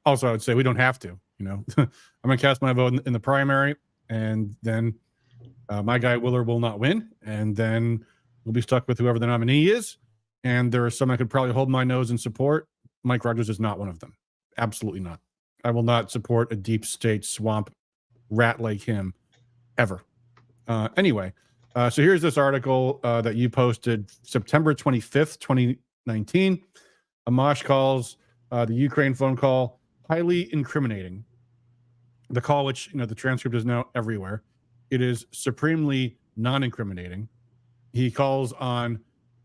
[SPEAKER 2] also I would say we don't have to. I'm going to cast my vote in the primary, and then my guy Willard will not win, and then we'll be stuck with whoever the nominee is. And there are some I could probably hold my nose and support. Mike Rogers is not one of them. Absolutely not. I will not support a deep state swamp rat like him ever. Anyway, so here's this article that you posted September 25th, 2019. Amash calls the Ukraine phone call highly incriminating. The call, which the transcript is now everywhere, it is supremely non-incriminating. He calls on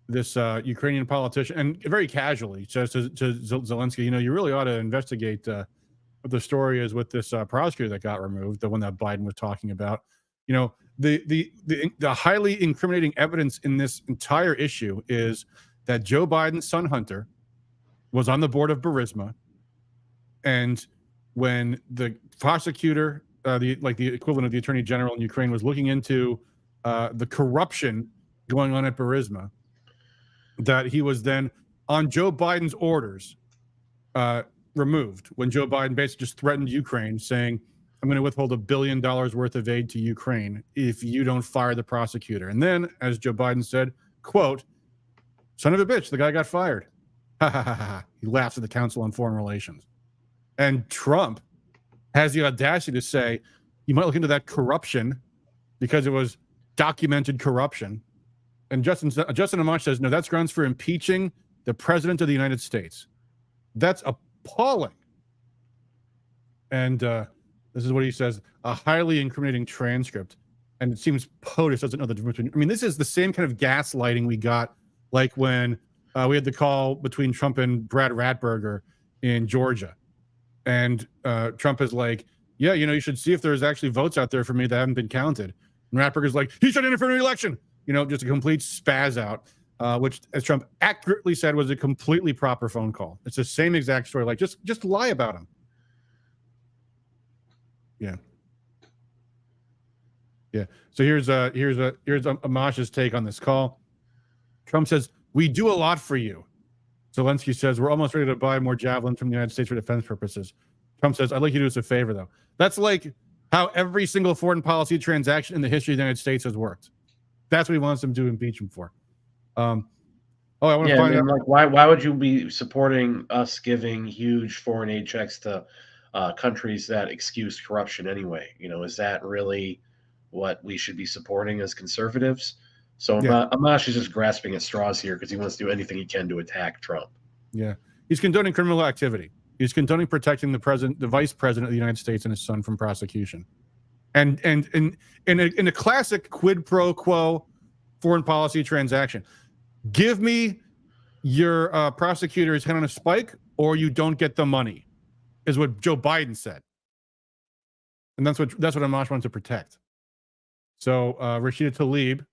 [SPEAKER 2] this Ukrainian politician, and very casually says to Zelensky, you really ought to investigate what the story is with this prosecutor that got removed, the one that Biden was talking about. The highly incriminating evidence in this entire issue is that Joe Biden's son Hunter was on the board of Burisma, and when the prosecutor, the equivalent of the attorney general in Ukraine, was looking into the corruption going on at Burisma, that he was then on Joe Biden's orders removed, when Joe Biden basically just threatened Ukraine, saying, I'm going to withhold $1 billion worth of aid to Ukraine if you don't fire the prosecutor. And then, as Joe Biden said, quote, son of a bitch, the guy got fired. He laughs at the Council on Foreign Relations. And Trump has the audacity to say, you might look into that corruption because it was documented corruption. And Justin Amash says, no, that's grounds for impeaching the president of the United States. That's appalling. And this is what he says, a highly incriminating transcript. And it seems POTUS doesn't know the difference between. I mean, this is the same kind of gaslighting we got like when we had the call between Trump and Brad Ratberger in Georgia. And Trump is like, yeah, you should see if there's actually votes out there for me that haven't been counted. And Ratberger's like, he should interfere in the election. Just a complete spaz out, which, as Trump accurately said, was a completely proper phone call. It's the same exact story. Like, just lie about him. Yeah. So here's Amash's take on this call. Trump says, we do a lot for you. Zelensky says, we're almost ready to buy more javelins from the United States for defense purposes. Trump says, I'd like you to do us a favor, though. That's like how every single foreign policy transaction in the history of the United States has worked. That's what he wants them to impeach him for. I want to find out.
[SPEAKER 3] Like, why would you be supporting us giving huge foreign aid checks to countries that excuse corruption anyway? Is that really what we should be supporting as conservatives? So Amash is just grasping at straws here because he wants to do anything he can to attack Trump. Yeah,
[SPEAKER 2] he's condoning criminal activity. He's condoning protecting the vice president of the United States and his son from prosecution. And in a classic quid pro quo foreign policy transaction, give me your prosecutor's head on a spike, or you don't get the money, is what Joe Biden said, and that's what Amash wants to protect. So Rashida Tlaib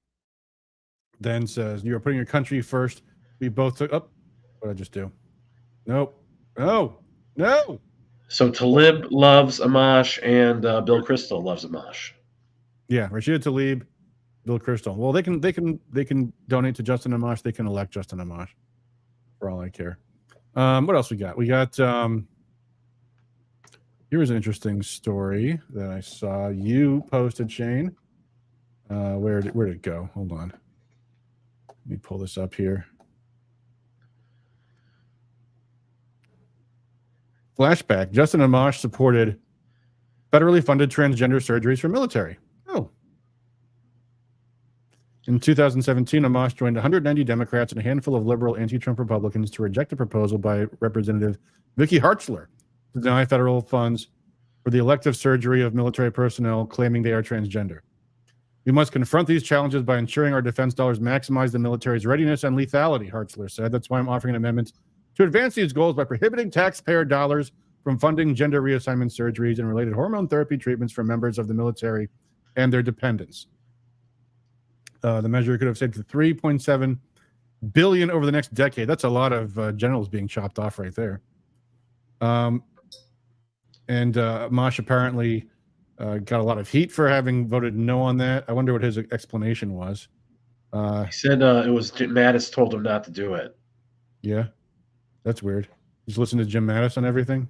[SPEAKER 2] then says, "You are putting your country first We both took. Oh, what did I just do? Nope. No.
[SPEAKER 3] So Talib loves Amash, and Bill Kristol loves Amash.
[SPEAKER 2] Yeah, Rashida Tlaib, Bill Kristol. Well, they can donate to Justin Amash. They can elect Justin Amash. For all I care. What else we got? We got. Here was an interesting story that I saw you posted, Shane. Where did it go? Hold on. Let me pull this up here. Flashback. Justin Amash supported federally funded transgender surgeries for military. Oh. In 2017, Amash joined 190 Democrats and a handful of liberal anti-Trump Republicans to reject a proposal by Representative Vicky Hartzler to deny federal funds for the elective surgery of military personnel claiming they are transgender. We must confront these challenges by ensuring our defense dollars maximize the military's readiness and lethality, Hartzler said. That's why I'm offering an amendment to advance these goals by prohibiting taxpayer dollars from funding gender reassignment surgeries and related hormone therapy treatments for members of the military and their dependents. The measure could have saved $3.7 billion over the next decade. That's a lot of generals being chopped off right there. And Amash apparently got a lot of heat for having voted no on that. I wonder what his explanation was.
[SPEAKER 3] He said it was Mattis told him not to do it.
[SPEAKER 2] Yeah, that's weird. He's listening to Jim Mattis on everything.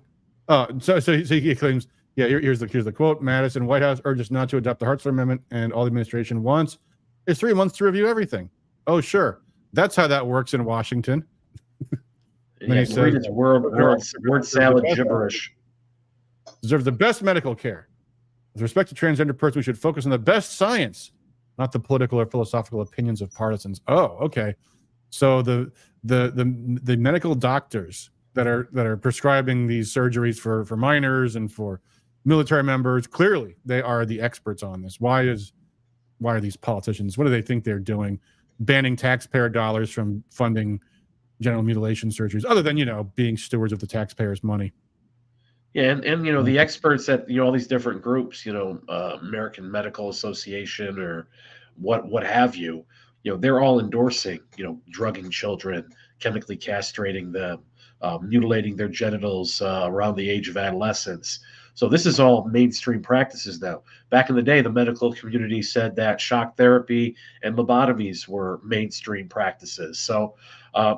[SPEAKER 2] So he claims, yeah, here's the quote. Mattis and White House urge us not to adopt the Hartzler Amendment, and all the administration wants is 3 months to review everything. Oh, sure. That's how that works in Washington.
[SPEAKER 3] Yeah, read his word salad gibberish.
[SPEAKER 2] Deserve the best medical care. With respect to transgender persons, we should focus on the best science, not the political or philosophical opinions of partisans. Oh, okay. So the medical doctors that are prescribing these surgeries for minors and for military members, clearly they are the experts on this. Why are these politicians? What do they think they're doing? Banning taxpayer dollars from funding genital mutilation surgeries, other than being stewards of the taxpayers' money.
[SPEAKER 3] Yeah, and the experts at all these different groups, American Medical Association or what have you, they're all endorsing, drugging children, chemically castrating them, mutilating their genitals around the age of adolescence. So this is all mainstream practices now. Back in the day, the medical community said that shock therapy and lobotomies were mainstream practices. So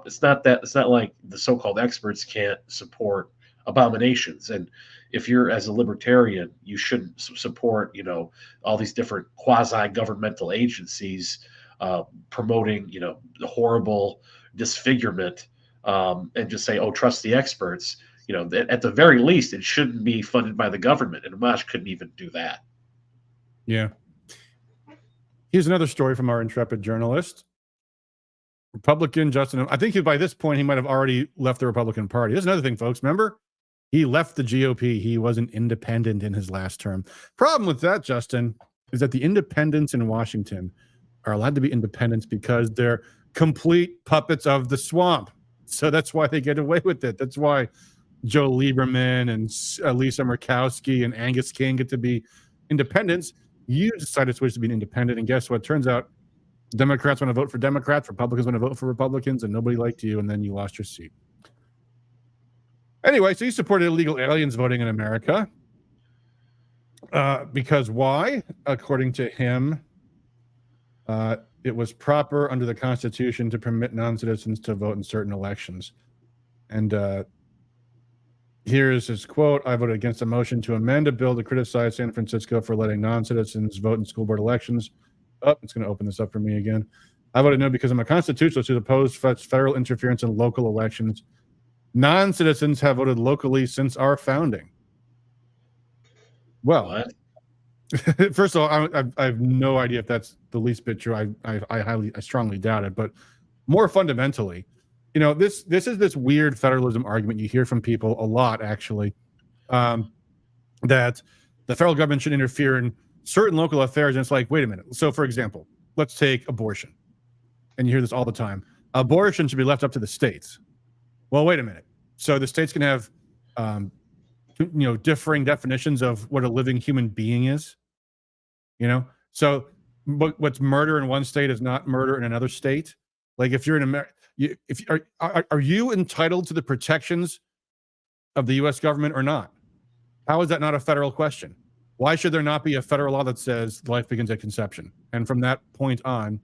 [SPEAKER 3] it's not like the so-called experts can't support abominations. And if you're as a libertarian, you shouldn't support, all these different quasi-governmental agencies promoting, the horrible disfigurement and just say, oh, trust the experts. At the very least, it shouldn't be funded by the government. And Amash couldn't even do that.
[SPEAKER 2] Yeah. Here's another story from our intrepid journalist. Republican Justin, I think by this point, he might have already left the Republican Party. There's another thing, folks. Remember? He left the GOP. He was an independent in his last term. Problem with that, Justin, is that the independents in Washington are allowed to be independents because they're complete puppets of the swamp. So that's why they get away with it. That's why Joe Lieberman and Lisa Murkowski and Angus King get to be independents. You decided to switch to being independent, and guess what? Turns out Democrats want to vote for Democrats, Republicans want to vote for Republicans, and nobody liked you, and then you lost your seat. Anyway, so he supported illegal aliens voting in America. Because why? According to him, it was proper under the Constitution to permit non-citizens to vote in certain elections. And here's his quote. I voted against a motion to amend a bill to criticize San Francisco for letting non-citizens vote in school board elections. Oh, it's going to open this up for me again. I voted no because I'm a constitutionalist who opposed federal interference in local elections. Non-citizens have voted locally since our founding. Well, first of all, I have no idea if that's the least bit true. I strongly doubt it. But more fundamentally, this is this weird federalism argument you hear from people a lot, actually, that the federal government should interfere in certain local affairs. And it's like, wait a minute. So, for example, let's take abortion. And you hear this all the time. Abortion should be left up to the states. Well, wait a minute. So the states can have, differing definitions of what a living human being is. So what's murder in one state is not murder in another state. Like if you're in America, If are you entitled to the protections of the U.S. government or not? How is that not a federal question? Why should there not be a federal law that says life begins at conception? And from that point on,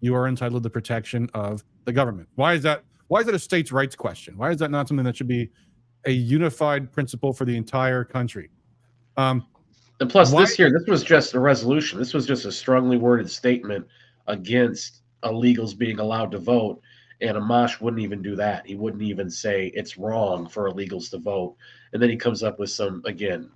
[SPEAKER 2] you are entitled to the protection of the government. Why is that? Why is it a states' rights question? Why is that not something that should be a unified principle for the entire country?
[SPEAKER 3] And plus, this was just a resolution. This was just a strongly worded statement against illegals being allowed to vote. And Amash wouldn't even do that. He wouldn't even say it's wrong for illegals to vote. And then he comes up with some, again,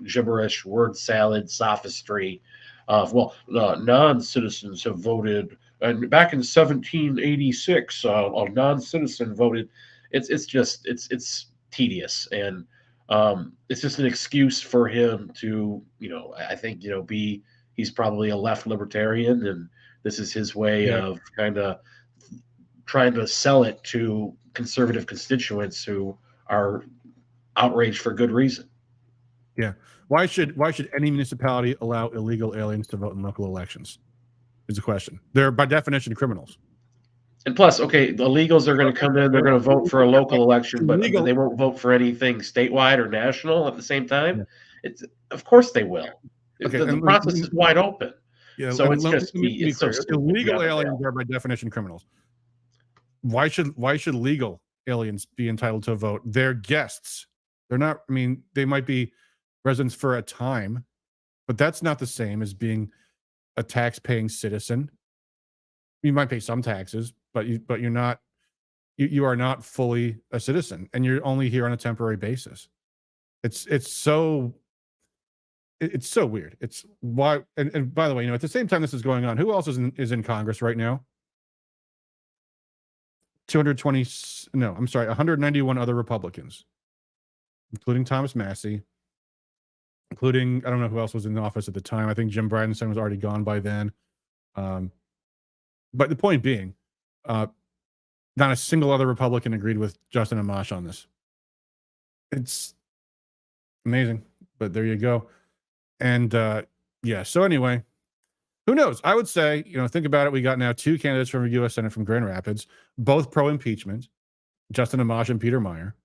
[SPEAKER 3] gibberish, word salad, sophistry of, well, non-citizens have voted. And back in 1786, a non-citizen voted. It's tedious. And it's just an excuse for him to, I think, he's probably a left libertarian. And this is his way of kind of trying to sell it to conservative constituents who are outraged for good reason.
[SPEAKER 2] Yeah. Why should any municipality allow illegal aliens to vote in local elections? Is the question. They're by definition criminals.
[SPEAKER 3] And plus, okay, the illegals are going to come in, they're going to vote for a local election, but they won't vote for anything statewide or national at the same time. Yeah. Of course they will. Okay, the process is wide open. Yeah, so it's just
[SPEAKER 2] illegal aliens are by definition criminals. Why should legal aliens be entitled to a vote? They're guests. They're not, they might be residents for a time, but that's not the same as being a tax-paying citizen. You might pay some taxes, but you're not, you are not fully a citizen, and you're only here on a temporary basis. It's so weird. It's why, and by the way, at the same time this is going on, who else is in Congress right now? 191 other Republicans, including Thomas Massey, including, I don't know who else was in the office at the time. I think Jim Bridenstine was already gone by then. But the point being, not a single other Republican agreed with Justin Amash on this. It's amazing, but there you go. And so anyway, who knows? I would say, think about it. We got now 2 candidates from the U.S. Senate from Grand Rapids, both pro-impeachment, Justin Amash and Peter Meyer.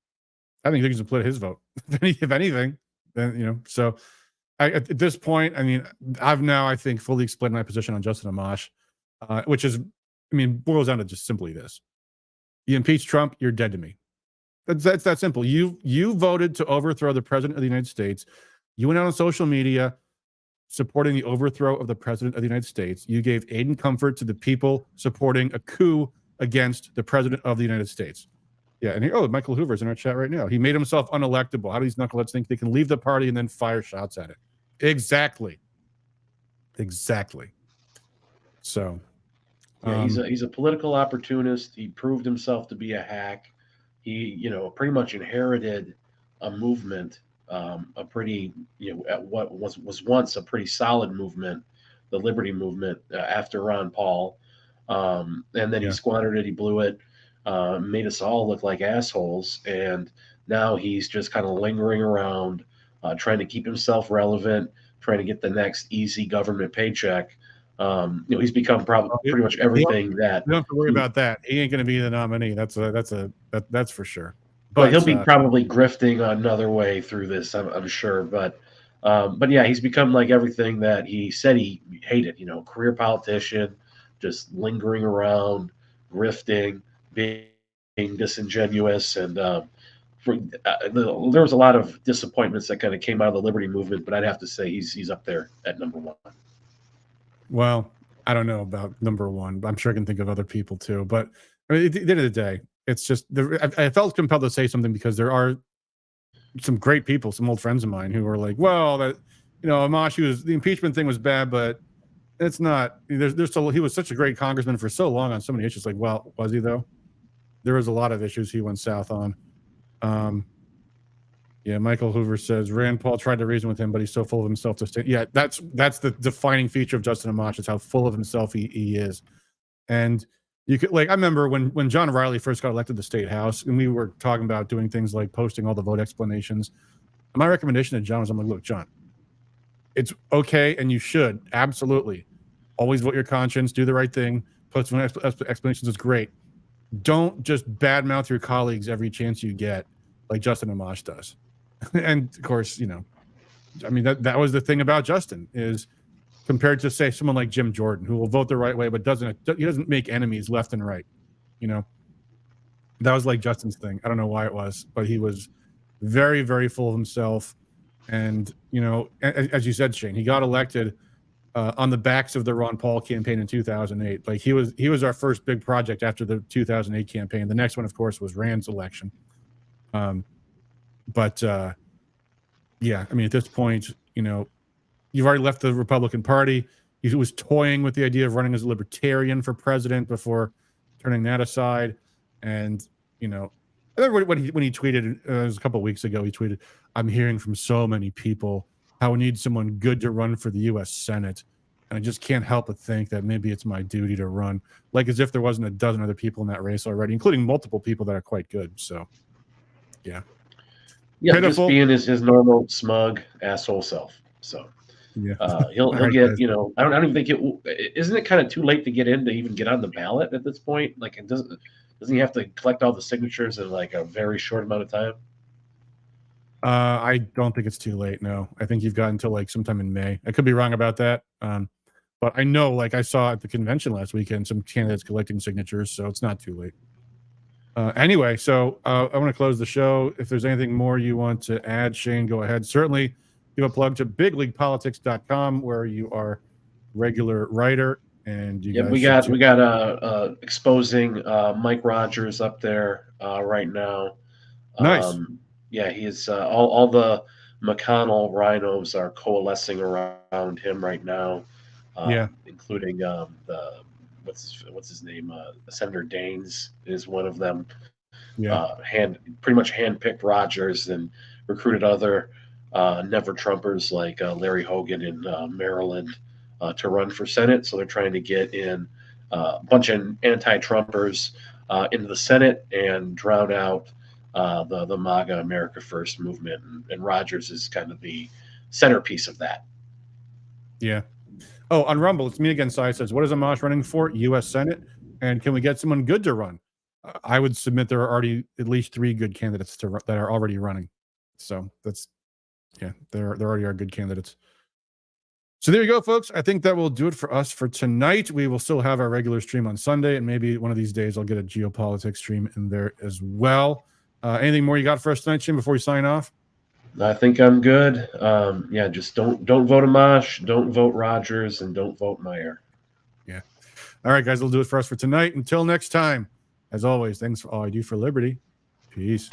[SPEAKER 2] I think they can split his vote, if anything. Then, so at this point, I've now, I think, fully explained my position on Justin Amash, which is, boils down to just simply this. You impeach Trump, you're dead to me. That's that simple. You voted to overthrow the president of the United States. You went out on social media supporting the overthrow of the president of the United States. You gave aid and comfort to the people supporting a coup against the president of the United States. Yeah, and Michael Hoover's in our chat right now. He made himself unelectable. How do these knuckleheads think they can leave the party and then fire shots at it? Exactly. So,
[SPEAKER 3] he's a political opportunist. He proved himself to be a hack. He, pretty much inherited a movement. A pretty, at what was once a pretty solid movement, the Liberty Movement, after Ron Paul, and then he squandered it, he blew it, made us all look like assholes, and now he's just kind of lingering around, trying to keep himself relevant, trying to get the next easy government paycheck. He's become probably pretty much everything that.
[SPEAKER 2] You don't have to worry about that. He ain't going to be the nominee. That's for sure.
[SPEAKER 3] But he'll be probably grifting another way through this, I'm sure. But yeah, he's become like everything that he said he hated. Career politician, just lingering around, grifting, being disingenuous, and there was a lot of disappointments that kind of came out of the Liberty Movement. But I'd have to say he's up there at number 1.
[SPEAKER 2] Well, I don't know about number 1. I'm sure I can think of other people too. But at the end of the day, it's just I felt compelled to say something because there are some great people, some old friends of mine who are like, well, that Amash, the impeachment thing was bad, but it's not. There's still, he was such a great congressman for so long on so many issues. Like, well, was he though? There was a lot of issues he went south on. Yeah, Michael Hoover says Rand Paul tried to reason with him, but he's so full of himself to stay. Yeah, that's the defining feature of Justin Amash, is how full of himself he is. And you could, I remember when John Riley first got elected to the state house, and we were talking about doing things like posting all the vote explanations. And my recommendation to John was, I'm like, look, John, it's okay, and you should absolutely always vote your conscience, do the right thing, post explanations is great, don't just badmouth your colleagues every chance you get, like Justin Amash does. And of course, I mean, that was the thing about Justin, is compared to, say, someone like Jim Jordan, who will vote the right way, but he doesn't make enemies left and right. That was like Justin's thing. I don't know why it was, but he was very, very full of himself. And, as you said, Shane, he got elected on the backs of the Ron Paul campaign in 2008. Like, he was our first big project after the 2008 campaign. The next one, of course, was Rand's election. Yeah, I mean, at this point, you've already left the Republican Party. He was toying with the idea of running as a libertarian for president before turning that aside. And, when he tweeted, it was a couple of weeks ago, he tweeted, "I'm hearing from so many people how we need someone good to run for the U.S. Senate. And I just can't help but think that maybe it's my duty to run." Like, as if there wasn't a dozen other people in that race already, including multiple people that are quite good. So, yeah.
[SPEAKER 3] Yeah,
[SPEAKER 2] Pitiful.
[SPEAKER 3] just being his normal smug asshole self. So
[SPEAKER 2] Yeah,
[SPEAKER 3] he'll
[SPEAKER 2] All right,
[SPEAKER 3] get,
[SPEAKER 2] guys.
[SPEAKER 3] I don't even think isn't it kind of too late to get in to even get on the ballot at this point? Like, it doesn't he have to collect all the signatures in like a very short amount of time?
[SPEAKER 2] I don't think it's too late. No, I think you've got until like sometime in May. I could be wrong about that. But I know, like, I saw at the convention last weekend, some candidates collecting signatures, so it's not too late. Anyway, so I want to close the show. If there's anything more you want to add, Shane, go ahead. Certainly give a plug to bigleaguepolitics.com, where you are regular writer. And
[SPEAKER 3] We got exposing Mike Rogers up there right now.
[SPEAKER 2] Nice.
[SPEAKER 3] Yeah, he's all the McConnell rhinos are coalescing around him right now. Including the what's his name? Senator Daines is one of them.
[SPEAKER 2] Yeah.
[SPEAKER 3] Pretty much handpicked Rogers and recruited other never Trumpers like Larry Hogan in Maryland to run for Senate. So they're trying to get in a bunch of anti-Trumpers into the Senate and drown out the MAGA America First movement. And Rogers is kind of the centerpiece of that.
[SPEAKER 2] Yeah. Oh, on Rumble, it's me again. Sai says, "What is Amash running for? U.S. Senate? And can we get someone good to run?" I would submit there are already at least 3 good candidates that are already running. So that's, yeah, there already are good candidates. So there you go, folks. I think that will do it for us for tonight. We will still have our regular stream on Sunday, and maybe one of these days I'll get a geopolitics stream in there as well. Anything more you got for us tonight, Jim, before we sign off?
[SPEAKER 3] I think I'm good. Yeah, just don't vote Amash, don't vote Rogers, and don't vote Meyer.
[SPEAKER 2] Yeah. All right, guys, that'll do it for us for tonight. Until next time, as always, thanks for all I do for liberty. Peace.